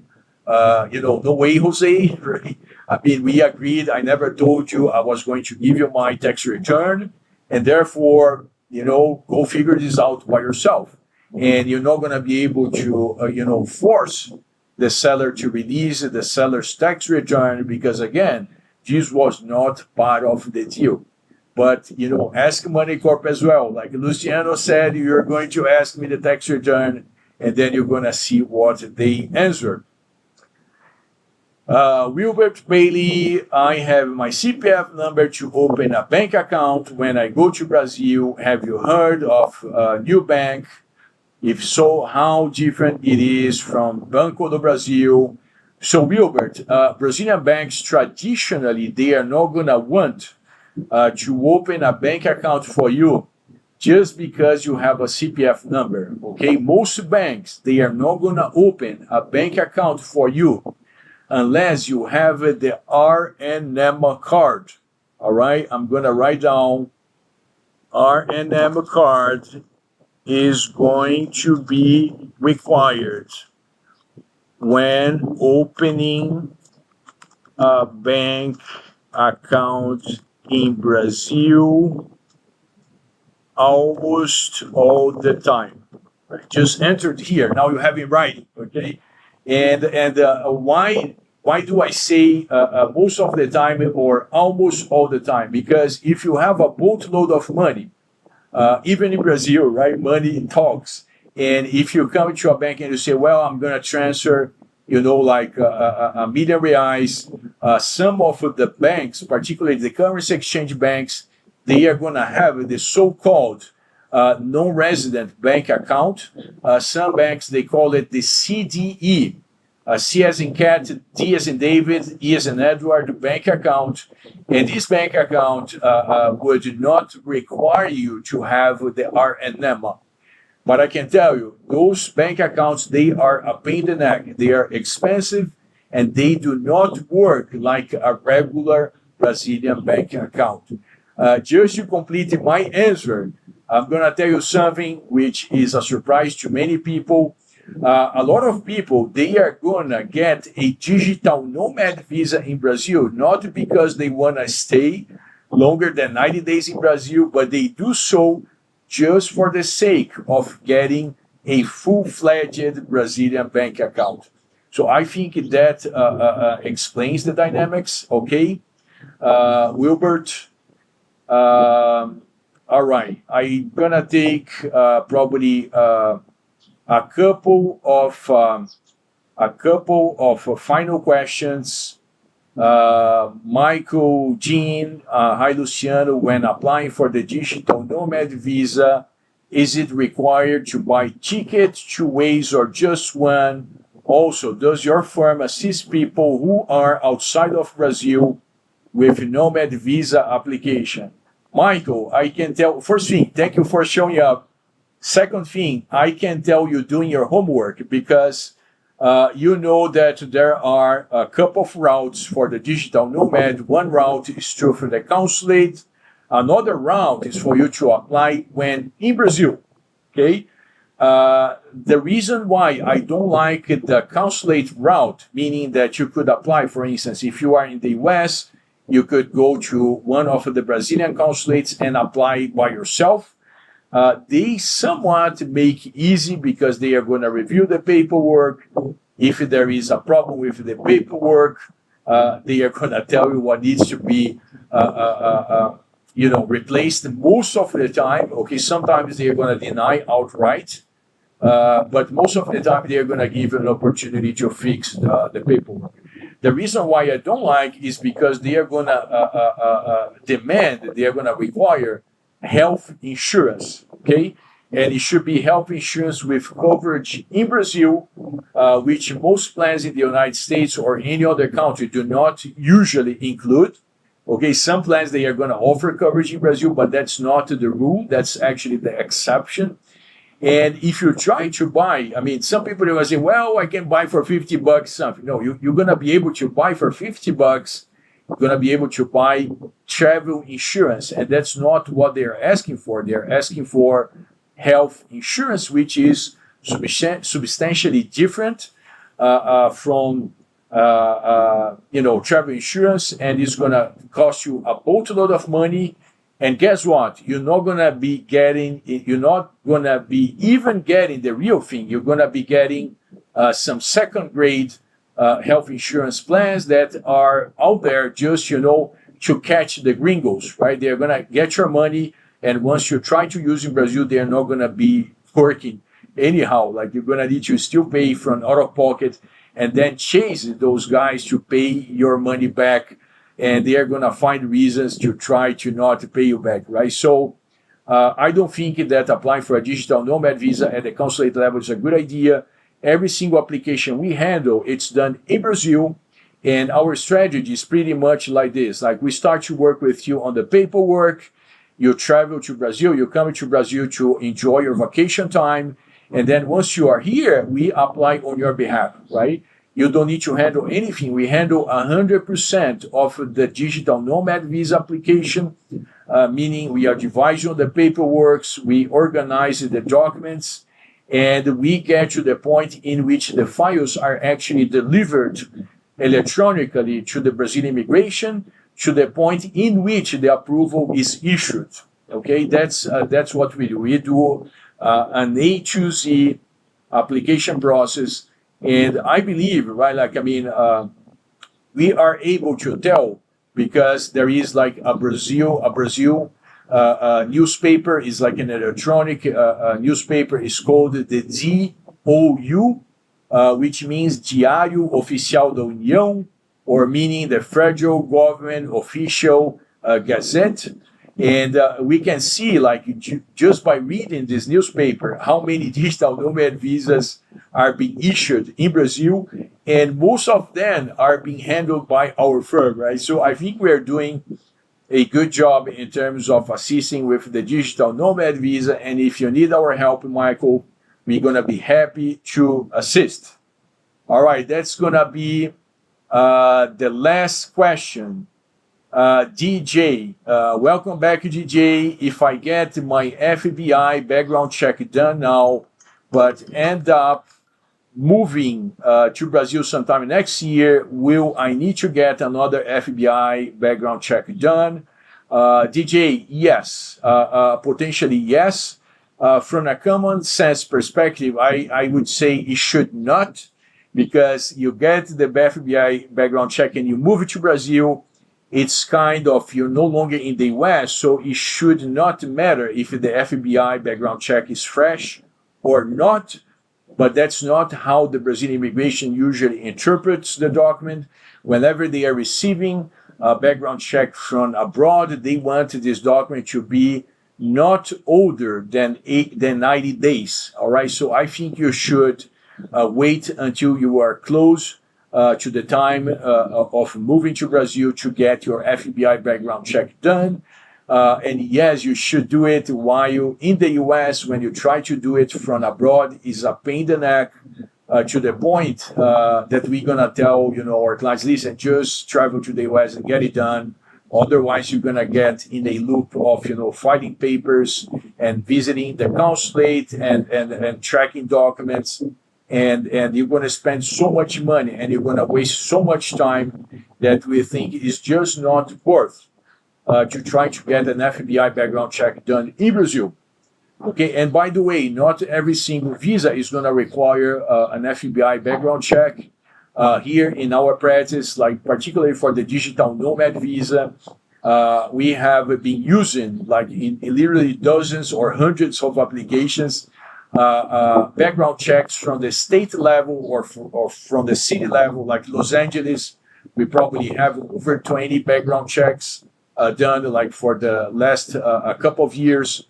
no way, Jose. Right? I mean, we agreed. I never told you I was going to give you my tax return, and therefore, go figure this out by yourself. And you're not gonna be able to, force the seller to release the seller's tax return because, again, this was not part of the deal. But, ask MoneyCorp as well. Like Luciano said, you're going to ask me the tax return, and then you're going to see what they answered. Wilbert Bailey, I have my CPF number to open a bank account when I go to Brazil. Have you heard of a new bank? If so, how different it is from Banco do Brasil? So, Wilbert, Brazilian banks traditionally, they are not going to want to open a bank account for you just because you have a CPF number. Okay, most banks, they are not going to open a bank account for you unless you have the RNM card. All right, I'm going to write down RNM card is going to be required when opening a bank account in Brazil almost all the time. Right? Just entered here. Now you have it writing, okay? And why do I say most of the time or almost all the time? Because if you have a boatload of money, even in Brazil, right, money talks. And if you come to a bank and you say, well, I'm going to transfer, like a million reais, some of the banks, particularly the currency exchange banks, they are going to have the so-called non-resident bank account. Some banks, they call it the CDE, C as in cat, D as in David, E as in Edward bank account. And this bank account would not require you to have the RNM. But I can tell you, those bank accounts, they are a pain in the neck. They are expensive, and they do not work like a regular Brazilian bank account. Just to complete my answer, I'm going to tell you something which is a surprise to many people. A lot of people, they are going to get a digital nomad visa in Brazil, not because they want to stay longer than 90 days in Brazil, but they do so just for the sake of getting a full-fledged Brazilian bank account. So I think that explains the dynamics, okay? Wilbert, all right. I'm going to take probably a couple of a couple of final questions. Michael, Jean, hi Luciano. When applying for the digital nomad visa, is it required to buy tickets 2 ways or just one? Also, does your firm assist people who are outside of Brazil with nomad visa application? Michael, I can tell, first thing, thank you for showing up. Second thing, I can tell you doing your homework because you know that there are a couple of routes for the digital nomad. One route is through the consulate. Another route is for you to apply when in Brazil. Okay. The reason why I don't like the consulate route, meaning that you could apply, for instance, if you are in the US, you could go to one of the Brazilian consulates and apply by yourself. They somewhat make it easy because they are going to review the paperwork. If there is a problem with the paperwork, they are going to tell you what needs to be replaced most of the time. Okay, sometimes they are going to deny outright, but most of the time they are going to give you an opportunity to fix the paperwork. The reason why I don't like is because they are going to demand, they are going to require health insurance, okay? And it should be health insurance with coverage in Brazil, which most plans in the United States or any other country do not usually include. Okay, some plans, they are going to offer coverage in Brazil, but that's not the rule. That's actually the exception. And if you try to buy, I mean, some people are going to say, well, I can buy for $50 something. No, you're going to be able to buy for $50. You're going to be able to buy travel insurance. And that's not what they're asking for. They're asking for health insurance, which is substantially different from travel insurance, and it's going to cost you a boatload of money. And guess what? You're not going to be even getting the real thing. You're going to be getting some second grade health insurance plans that are out there just, to catch the gringos, right? They're going to get your money. And once you try to use in Brazil, they're not going to be working anyhow. Like you're going to need to still pay from out of pocket and then chase those guys to pay your money back. And they are going to find reasons to try to not pay you back, right? So I don't think that applying for a digital nomad visa at the consulate level is a good idea. Every single application we handle, it's done in Brazil. And our strategy is pretty much like this. Like we start to work with you on the paperwork. You travel to Brazil, you come to Brazil to enjoy your vacation time. And then once you are here, we apply on your behalf, right? You don't need to handle anything. We handle 100% of the digital nomad visa application, meaning we advise you on the paperwork, we organize the documents, and we get to the point in which the files are actually delivered electronically to the Brazilian immigration, to the point in which the approval is issued. Okay, that's what we do. We do an A to Z application process. And I believe, right, we are able to tell because there is like a Brazil newspaper is like an electronic newspaper is called the DOU, which means Diário Oficial da União, or meaning the Federal Government Official Gazette. And we can see, like, just by reading this newspaper, how many digital nomad visas are being issued in Brazil, and most of them are being handled by our firm, right? So I think we're doing a good job in terms of assisting with the digital nomad visa. And if you need our help, Michael, we're going to be happy to assist. All right, that's going to be the last question. DJ, welcome back, DJ. If I get my FBI background check done now, but end up moving to Brazil sometime next year, will I need to get another FBI background check done? DJ, yes, potentially yes. From a common sense perspective, I would say it should not, because you get the FBI background check and you move to Brazil. It's kind of, you're no longer in the US, so it should not matter if the FBI background check is fresh or not. but that's not how the Brazilian immigration usually interprets the document. Whenever they are receiving a background check from abroad, they want this document to be not older than 90 days. All right, so I think you should wait until you are close to the time of moving to Brazil to get your FBI background check done. And yes, you should do it while in the US. When you try to do it from abroad, is a pain in the neck to the point that we're gonna tell our clients, listen, just travel to the US and get it done. Otherwise, you're gonna get in a loop of filing papers and visiting the consulate and tracking documents. And you're going to spend so much money and you're going to waste so much time that we think is just not worth to try to get an FBI background check done in Brazil. Okay, and by the way, not every single visa is going to require an FBI background check. Here in our practice, like particularly for the digital nomad visa, we have been using like in literally dozens or hundreds of applications background checks from the state level or from the city level, like Los Angeles. We probably have over 20 background checks done, like for the last a couple of years.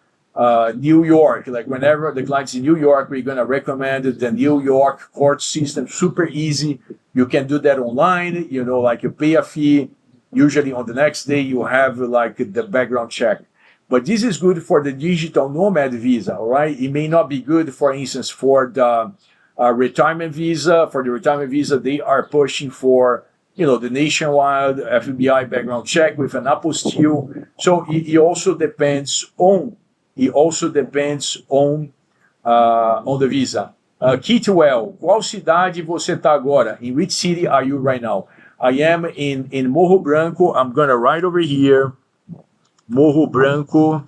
New York, like whenever the client's in New York, we're going to recommend the New York court system. Super easy. You can do that online, like you pay a fee. Usually on the next day, you have like the background check. But this is good for the digital nomad visa, all right? It may not be good, for instance, for the retirement visa. For the retirement visa, they are pushing for, the nationwide FBI background check with an apostille. So it also depends on the visa. Kitwell, qual cidade você está agora? In which city are you right now? I am in Morro Branco. I'm gonna write over here. Morro Branco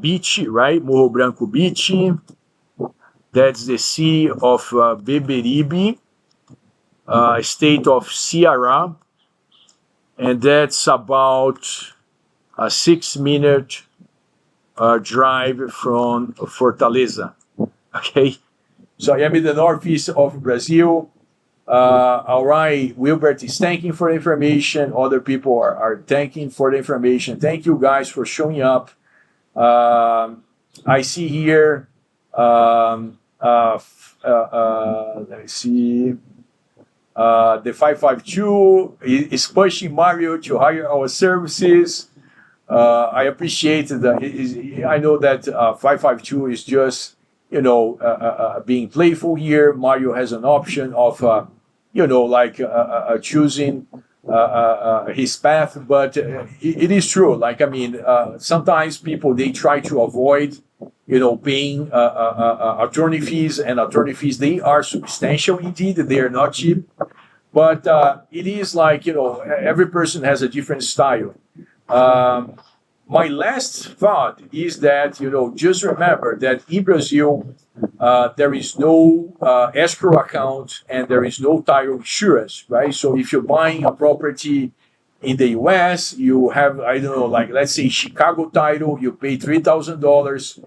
Beach, right? Morro Branco Beach. That's the city of Beberibe, state of Ceará. And that's about a 6-minute drive from Fortaleza. Okay? So I am in the northeast of Brazil. All right, Wilbert is thanking for the information. Other people are thanking for the information. Thank you guys for showing up. I see here, let me see, the 552 is pushing Mario to hire our services. I appreciate that. I know that 552 is just, being playful here. Mario has an option of, choosing his path. But it is true. Sometimes people, they try to avoid, paying attorney fees. And attorney fees, they are substantial indeed. They are not cheap. But it is every person has a different style. My last thought is that, just remember that in Brazil, there is no escrow account and there is no title insurance, right? So if you're buying a property in the US, you have, let's say Chicago title, you pay $3,000.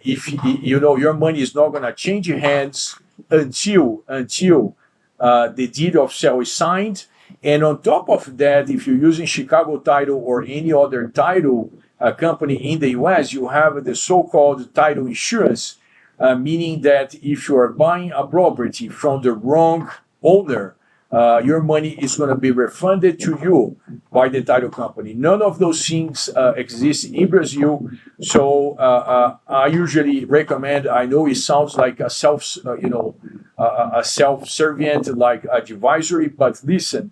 If your money is not going to change hands until the deed of sale is signed. And on top of that, if you're using Chicago title or any other title company in the US, you have the so-called title insurance, meaning that if you are buying a property from the wrong owner, your money is going to be refunded to you by the title company. None of those things exist in Brazil. So I usually recommend, I know it sounds like a self-servient, like advisory, but listen,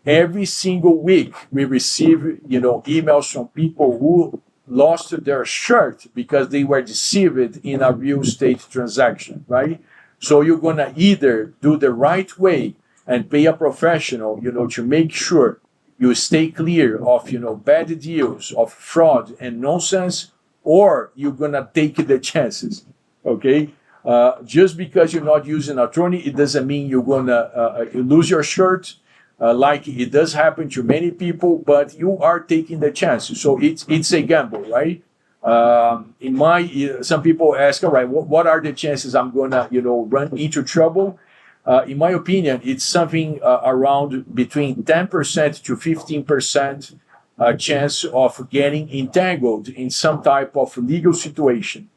every single week we receive, emails from people who lost their shirt because they were deceived in a real estate transaction, right? So you're going to either do the right way and pay a professional, to make sure you stay clear of, bad deals, of fraud and nonsense, or you're going to take the chances, okay? Just because you're not using an attorney, it doesn't mean you're going to lose your shirt, like it does happen to many people, but you are taking the chances. So it's a gamble, right? Some people ask, all right, what are the chances I'm gonna, run into trouble? In my opinion, it's something around between 10% to 15% chance of getting entangled in some type of legal situation.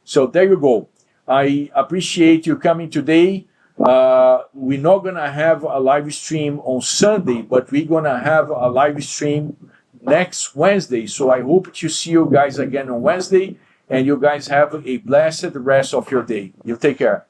So there you go. I appreciate you coming today. We're not gonna have a live stream on Sunday, but we're gonna have a live stream next Wednesday. So I hope to see you guys again on Wednesday, and you guys have a blessed rest of your day. You take care.